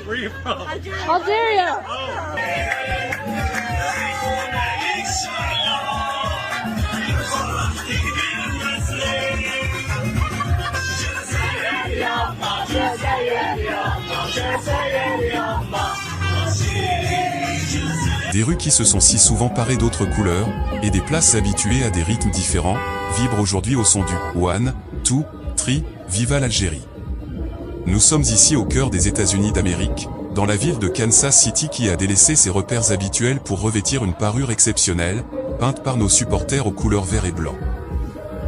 Where are you from? Algeria. Des rues qui se sont si souvent parées d'autres couleurs, et des places habituées à des rythmes différents, vibrent aujourd'hui au son du « One, Two, Three, Viva l'Algérie ». Nous sommes ici au cœur des États-Unis d'Amérique, dans la ville de Kansas City qui a délaissé ses repères habituels pour revêtir une parure exceptionnelle, peinte par nos supporters aux couleurs vert et blanc.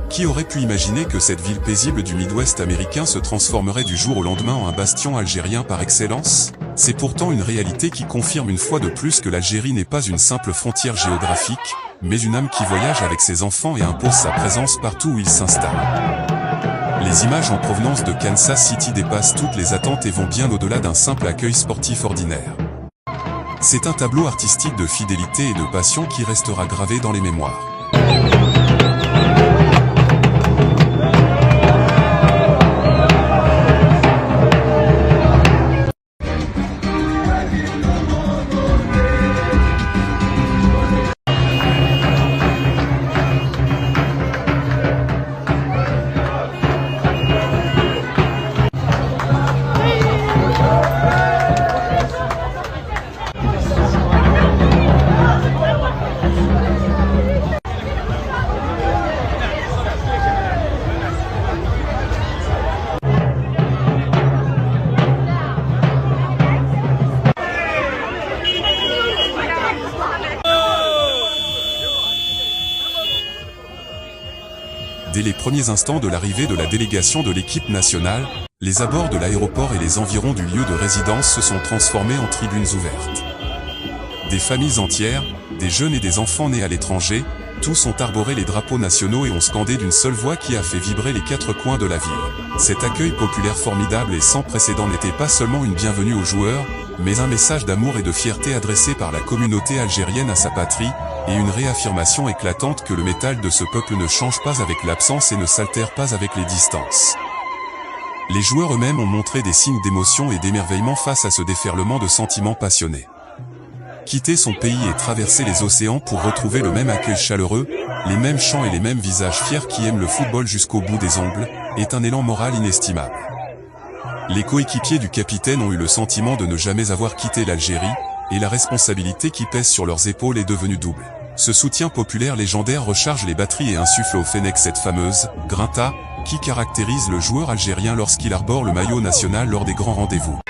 Qui aurait pu imaginer que cette ville paisible du Midwest américain se transformerait du jour au lendemain en un bastion algérien par excellence? C'est pourtant une réalité qui confirme une fois de plus que l'Algérie n'est pas une simple frontière géographique, mais une âme qui voyage avec ses enfants et impose sa présence partout où ils s'installent. Les images en provenance de Kansas City dépassent toutes les attentes et vont bien au-delà d'un simple accueil sportif ordinaire. C'est un tableau artistique de fidélité et de passion qui restera gravé dans les mémoires. Dès les premiers instants de l'arrivée de la délégation de l'équipe nationale, les abords de l'aéroport et les environs du lieu de résidence se sont transformés en tribunes ouvertes. Des familles entières, des jeunes et des enfants nés à l'étranger, tous ont arboré les drapeaux nationaux et ont scandé d'une seule voix qui a fait vibrer les quatre coins de la ville. Cet accueil populaire formidable et sans précédent n'était pas seulement une bienvenue aux joueurs, mais un message d'amour et de fierté adressé par la communauté algérienne à sa patrie, et une réaffirmation éclatante que le métal de ce peuple ne change pas avec l'absence et ne s'altère pas avec les distances. Les joueurs eux-mêmes ont montré des signes d'émotion et d'émerveillement face à ce déferlement de sentiments passionnés. Quitter son pays et traverser les océans pour retrouver le même accueil chaleureux, les mêmes chants et les mêmes visages fiers qui aiment le football jusqu'au bout des ongles, est un élan moral inestimable. Les coéquipiers du capitaine ont eu le sentiment de ne jamais avoir quitté l'Algérie, et la responsabilité qui pèse sur leurs épaules est devenue double. Ce soutien populaire légendaire recharge les batteries et insuffle au Fennec cette fameuse « grinta » qui caractérise le joueur algérien lorsqu'il arbore le maillot national lors des grands rendez-vous.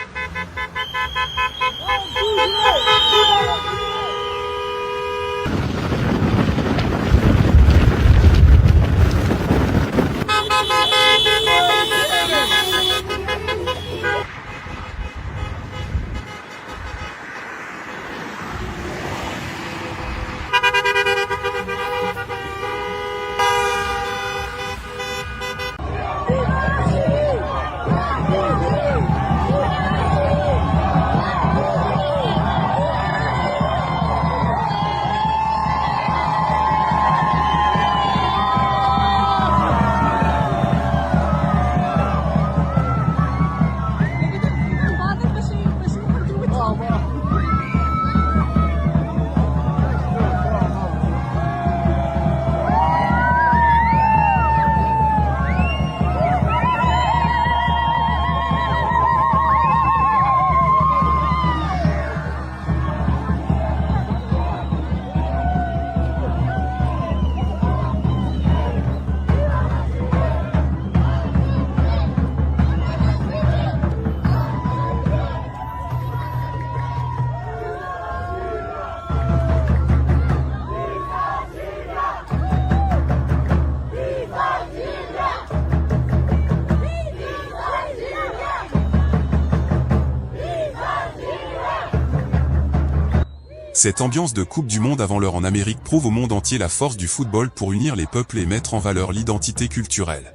Cette ambiance de Coupe du Monde avant l'heure en Amérique prouve au monde entier la force du football pour unir les peuples et mettre en valeur l'identité culturelle.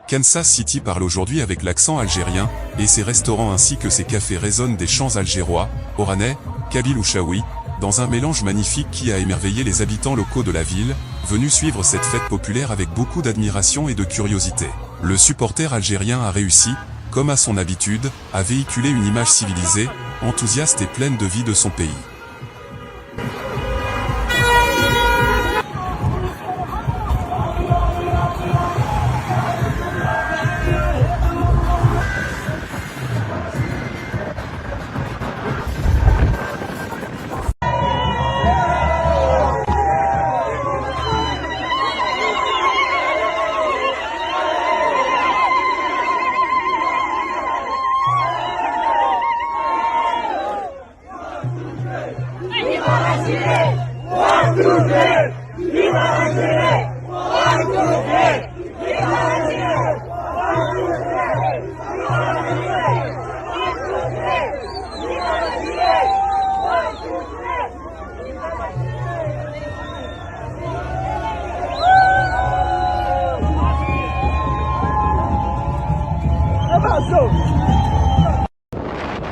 Kansas City parle aujourd'hui avec l'accent algérien, et ses restaurants ainsi que ses cafés résonnent des chants algérois, oranais, kabyles ou chaouis, dans un mélange magnifique qui a émerveillé les habitants locaux de la ville, venus suivre cette fête populaire avec beaucoup d'admiration et de curiosité. Le supporter algérien a réussi, comme à son habitude, à véhiculer une image civilisée, enthousiaste et pleine de vie de son pays.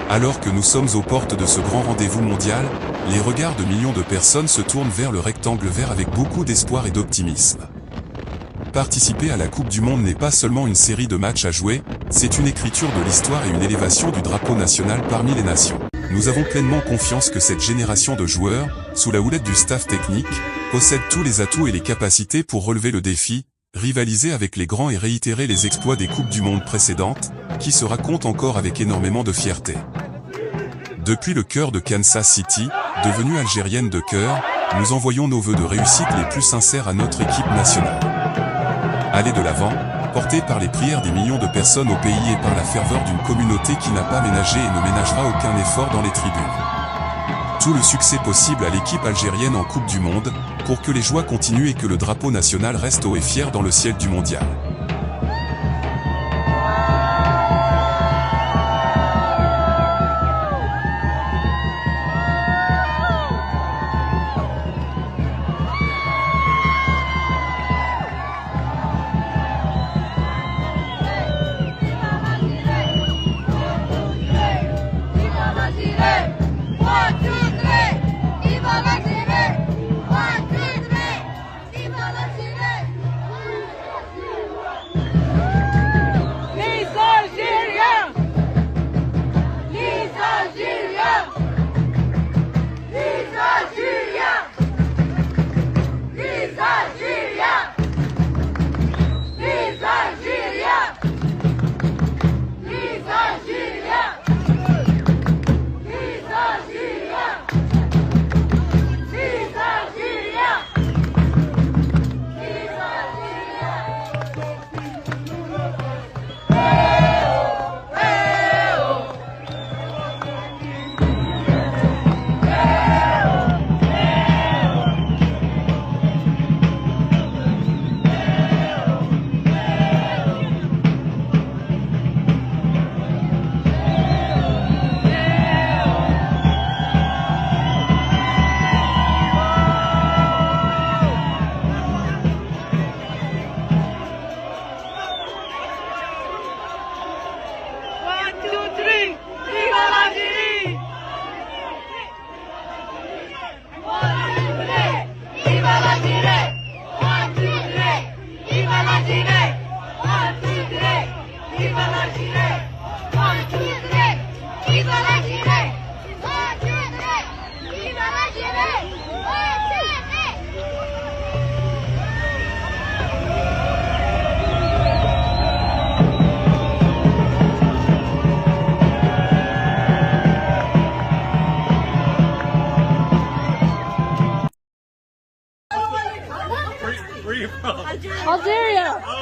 Alors que nous sommes aux portes de ce grand rendez-vous mondial, les regards de millions de personnes se tournent vers le rectangle vert avec beaucoup d'espoir et d'optimisme. Participer à la Coupe du Monde n'est pas seulement une série de matchs à jouer, c'est une écriture de l'histoire et une élévation du drapeau national parmi les nations. Nous avons pleinement confiance que cette génération de joueurs, sous la houlette du staff technique, possède tous les atouts et les capacités pour relever le défi, rivaliser avec les grands et réitérer les exploits des Coupes du Monde précédentes, qui se racontent encore avec énormément de fierté. Depuis le cœur de Kansas City, devenue algérienne de cœur, nous envoyons nos vœux de réussite les plus sincères à notre équipe nationale. Allez de l'avant, portés par les prières des millions de personnes au pays et par la ferveur d'une communauté qui n'a pas ménagé et ne ménagera aucun effort dans les tribunes. Tout le succès possible à l'équipe algérienne en Coupe du Monde, pour que les joies continuent et que le drapeau national reste haut et fier dans le ciel du mondial. Algeria! Oh.